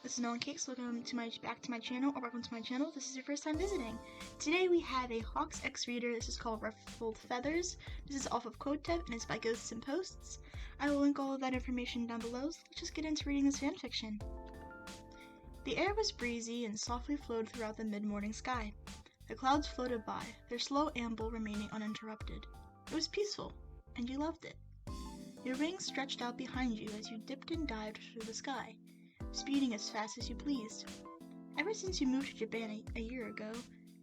this is Melon Cakes. Welcome to back to my channel, or welcome to my channel if this is your first time visiting. Today we have a Hawks X reader. This is called Ruffled Feathers. This is off of Quotev and it's by Ghosts and Posts. I will link all of that information down below, so let's just get into reading this fanfiction. The air was breezy and softly flowed throughout the mid-morning sky. The clouds floated by, their slow amble remaining uninterrupted. It was peaceful, and you loved it. Your wings stretched out behind you as you dipped and dived through the sky, speeding as fast as you pleased. Ever since you moved to Japan a year ago,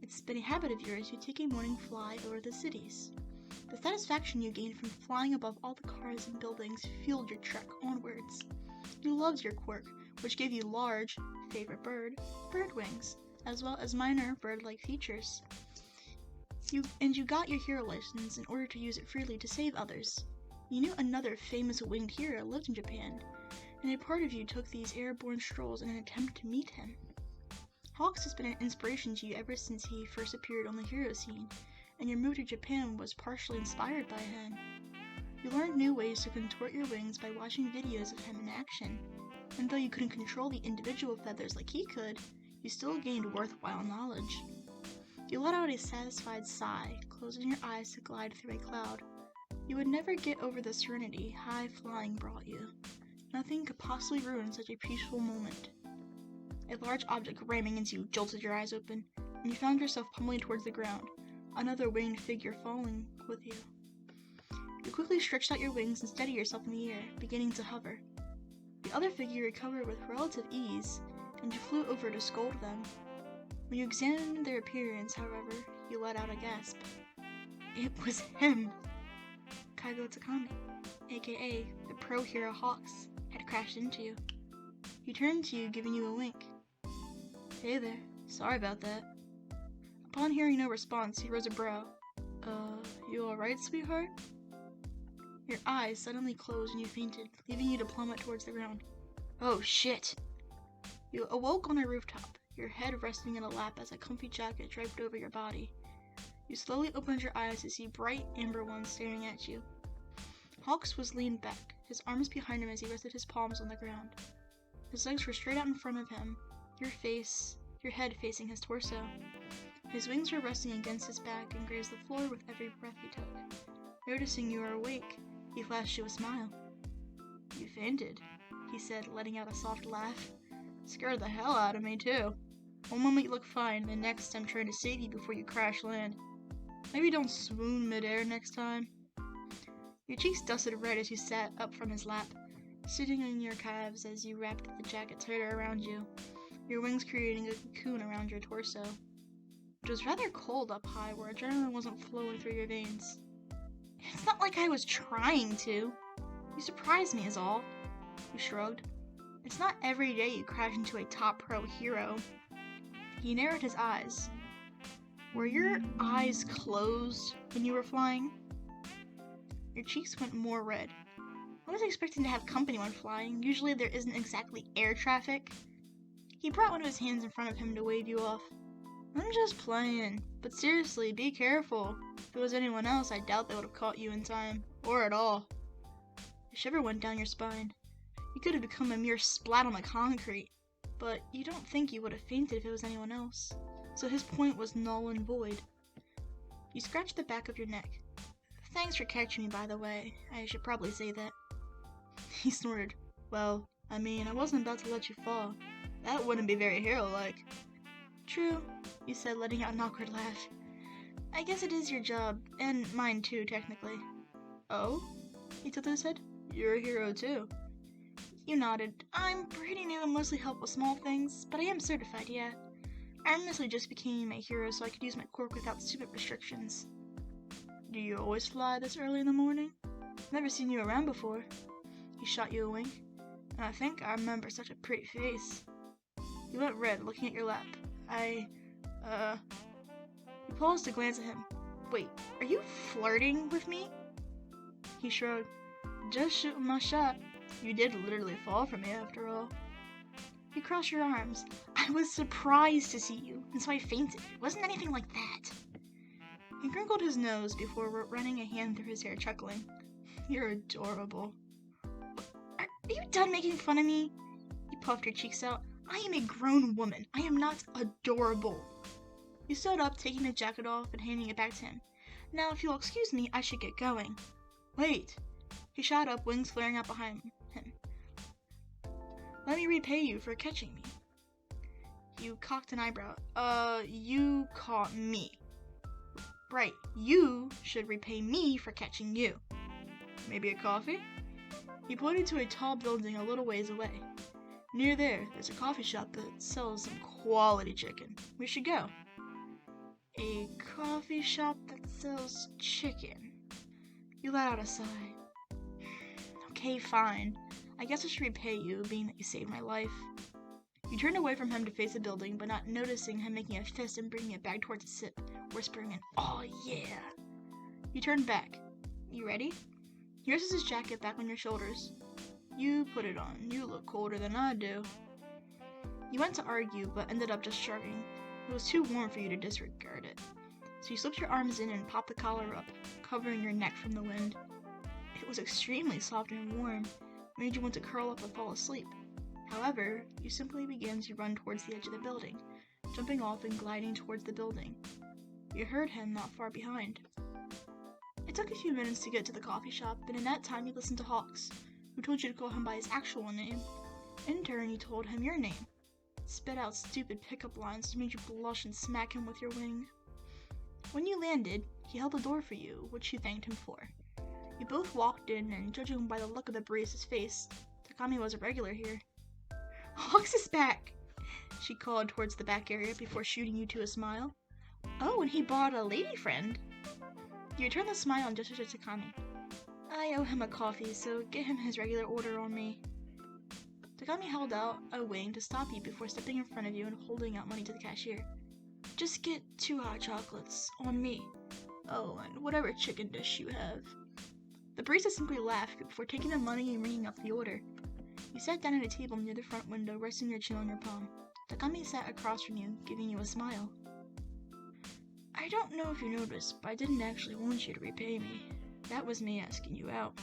it's been a habit of yours to take a morning fly over the cities. The satisfaction you gained from flying above all the cars and buildings fueled your trek onwards. You loved your quirk, which gave you large, favorite bird wings, as well as minor bird-like features. You got your hero license in order to use it freely to save others. You knew another famous winged hero lived in Japan, and a part of you took these airborne strolls in an attempt to meet him. Hawks has been an inspiration to you ever since he first appeared on the hero scene, and your move to Japan was partially inspired by him. You learned new ways to contort your wings by watching videos of him in action, and though you couldn't control the individual feathers like he could, you still gained worthwhile knowledge. You let out a satisfied sigh, closing your eyes to glide through a cloud. You would never get over the serenity high flying brought you. Nothing could possibly ruin such a peaceful moment. A large object ramming into you jolted your eyes open, and you found yourself pummeling towards the ground, another winged figure falling with you. You quickly stretched out your wings and steadied yourself in the air, beginning to hover. The other figure recovered with relative ease, and you flew over to scold them. When you examined their appearance, however, you let out a gasp. It was him! Kaigo Takami, aka the pro hero Hawks, had crashed into you. He turned to you, giving you a wink. Hey there, sorry about that. Upon hearing no response, he rose a brow. You alright, sweetheart? Your eyes suddenly closed and you fainted, leaving you to plummet towards the ground. Oh shit! You awoke on a rooftop, your head resting in a lap as a comfy jacket draped over your body. You slowly opened your eyes to see bright amber ones staring at you. Hawks was leaned back, his arms behind him as he rested his palms on the ground. His legs were straight out in front of him, your head facing his torso. His wings were resting against his back and grazed the floor with every breath he took. Noticing you were awake, he flashed you a smile. You fainted, he said, letting out a soft laugh. Scared the hell out of me, too. One moment you look fine, the next I'm trying to save you before you crash land. Maybe don't swoon midair next time. Your cheeks dusted red as you sat up from his lap, sitting on your calves as you wrapped the jacket tighter around you, your wings creating a cocoon around your torso. It was rather cold up high where adrenaline wasn't flowing through your veins. It's not like I was trying to. You surprised me is all. You shrugged. It's not every day you crash into a top pro hero. He narrowed his eyes. Were your eyes closed when you were flying? Your cheeks went more red. I was expecting to have company when flying. Usually there isn't exactly air traffic. He brought one of his hands in front of him to wave you off. I'm just playing, but seriously, be careful. If it was anyone else, I doubt they would have caught you in time, or at all. A shiver went down your spine. You could have become a mere splat on the concrete, but you don't think you would have fainted if it was anyone else, so his point was null and void. You scratched the back of your neck. Thanks for catching me, by the way. I should probably say that. He snorted. Well, I mean, I wasn't about to let you fall. That wouldn't be very hero-like. True, you said, letting out an awkward laugh. I guess it is your job, and mine too, technically. Oh? He tilted his head. You're a hero too. You nodded. I'm pretty new and mostly help with small things, but I am certified, yeah. I honestly just became a hero so I could use my quirk without stupid restrictions. Do you always fly this early in the morning? Never seen you around before. He shot you a wink. I think I remember such a pretty face. You went red, looking at your lap. You paused to glance at him. Wait, are you flirting with me? He shrugged. Just shooting my shot. You did literally fall for me after all. You crossed your arms. I was surprised to see you, and so I fainted. It wasn't anything like that. He crinkled his nose before running a hand through his hair, chuckling. You're adorable. Are you done making fun of me? You puffed your cheeks out. I am a grown woman. I am not adorable. You stood up, taking the jacket off and handing it back to him. Now, if you'll excuse me, I should get going. Wait. He shot up, wings flaring out behind him. Let me repay you for catching me. You cocked an eyebrow. You caught me. Right, you should repay me for catching you. Maybe a coffee? He pointed to a tall building a little ways away. Near there's a coffee shop that sells some quality chicken. We should go. A coffee shop that sells chicken. You let out a sigh. Okay, fine. I guess I should repay you, being that you saved my life. You turned away from him to face the building, but not noticing him making a fist and bringing it back towards the sip, whispering an, "Oh yeah." You turned back. You ready? He rests his jacket back on your shoulders. You put it on. You look colder than I do. You went to argue, but ended up just shrugging. It was too warm for you to disregard it. So you slipped your arms in and popped the collar up, covering your neck from the wind. It was extremely soft and warm, made you want to curl up and fall asleep. However, you simply began to run towards the edge of the building, jumping off and gliding towards the building. You heard him not far behind. It took a few minutes to get to the coffee shop, and in that time you listened to Hawks, who told you to call him by his actual name. In turn, you told him your name. Spit out stupid pickup lines to make you blush and smack him with your wing. When you landed, he held the door for you, which you thanked him for. You both walked in, and judging by the look of the barista's face, Takami was a regular here. Hawks is back, she called towards the back area before shooting you to a smile. Oh, and he brought a lady friend. You returned the smile and gestured to Takami. I owe him a coffee, so get him his regular order on me. Takami held out a wing to stop you before stepping in front of you and holding out money to the cashier. Just get 2 hot chocolates, on me. Oh, and whatever chicken dish you have. The barista simply laughed before taking the money and ringing up the order. You sat down at a table near the front window, resting your chin on your palm. Takami sat across from you, giving you a smile. I don't know if you noticed, but I didn't actually want you to repay me. That was me asking you out.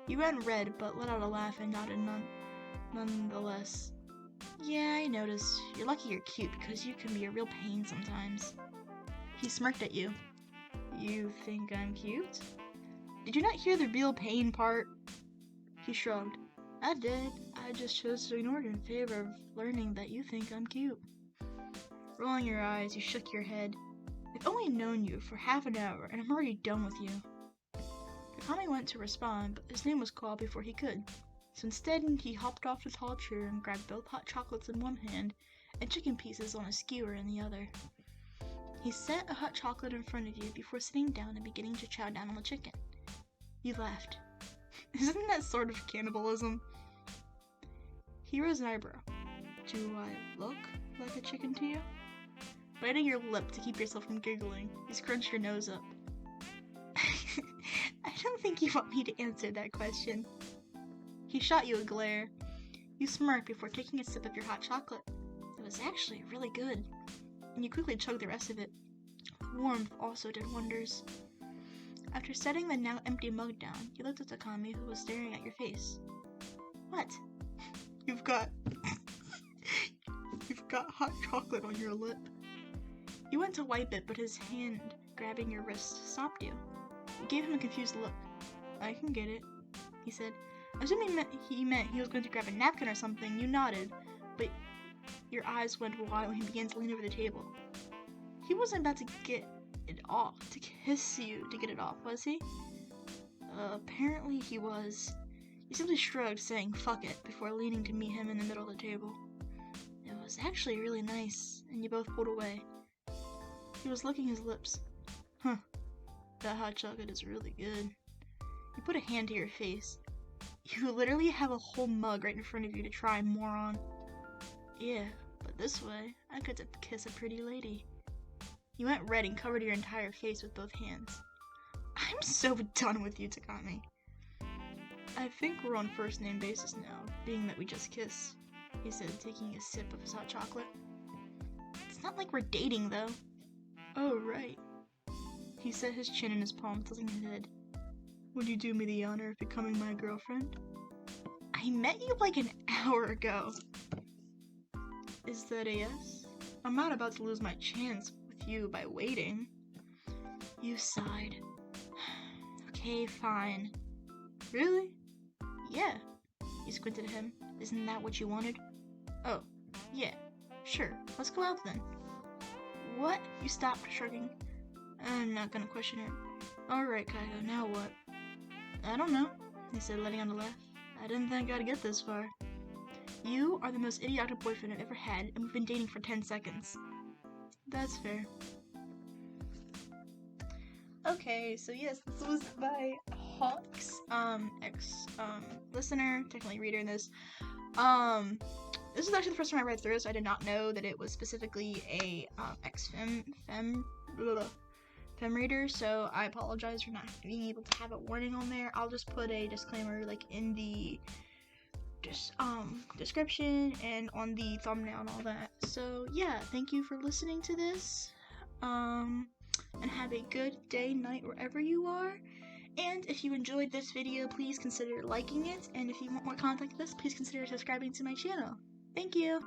You went red, but let out a laugh and nodded nonetheless. Yeah, I noticed. You're lucky you're cute, because you can be a real pain sometimes. He smirked at you. You think I'm cute? Did you not hear the real pain part? He shrugged. I did. I just chose to ignore it in favor of learning that you think I'm cute. Rolling your eyes, you shook your head. I've only known you for half an hour, and I'm already done with you. Takami went to respond, but his name was called before he could. So instead, he hopped off the tall chair and grabbed both hot chocolates in one hand and chicken pieces on a skewer in the other. He set a hot chocolate in front of you before sitting down and beginning to chow down on the chicken. You laughed. Isn't that sort of cannibalism? He raised an eyebrow. Do I look like a chicken to you? Biting your lip to keep yourself from giggling, you scrunched your nose up. I don't think you want me to answer that question. He shot you a glare. You smirked before taking a sip of your hot chocolate. It was actually really good, and you quickly chugged the rest of it. Warmth also did wonders. After setting the now empty mug down, you looked at Takami, who was staring at your face. What? You've got hot chocolate on your lip. You went to wipe it, but his hand grabbing your wrist stopped you. You gave him a confused look. I can get it, he said. Assuming he meant he was going to grab a napkin or something, you nodded, but your eyes went wide when he began to lean over the table. He wasn't about to get it off, to kiss you to get it off, was he? Apparently he was. You simply shrugged, saying fuck it, before leaning to meet him in the middle of the table. It was actually really nice, and you both pulled away. He was licking his lips. Huh, that hot chocolate is really good. You put a hand to your face. You literally have a whole mug right in front of you to try, moron. Yeah, but this way, I get to kiss a pretty lady. You went red and covered your entire face with both hands. I'm so done with you, Takami. I think we're on first name basis now, being that we just kissed, he said, taking a sip of his hot chocolate. It's not like we're dating, though. Oh, right. He set his chin in his palm, tilting his head. Would you do me the honor of becoming my girlfriend? I met you like an hour ago. Is that a yes? I'm not about to lose my chance with you by waiting. You sighed. Okay, fine. Really? Yeah. He squinted at him. Isn't that what you wanted? Oh, yeah. Sure. Let's go out then. What? You stopped, shrugging. I'm not gonna question it. Alright, Kaido, now what? I don't know, he said, letting out a laugh. I didn't think I'd get this far. You are the most idiotic boyfriend I've ever had, and we've been dating for 10 seconds. That's fair. Okay, so yes, this was by Hawks, listener, technically reader in this. This is actually the first time I read through it, so I did not know that it was specifically a fem reader, so I apologize for not being able to have a warning on there. I'll just put a disclaimer like in the description and on the thumbnail and all that. So yeah, thank you for listening to this, and have a good day, night, wherever you are. And if you enjoyed this video, please consider liking it, and if you want more content like this, please consider subscribing to my channel. Thank you!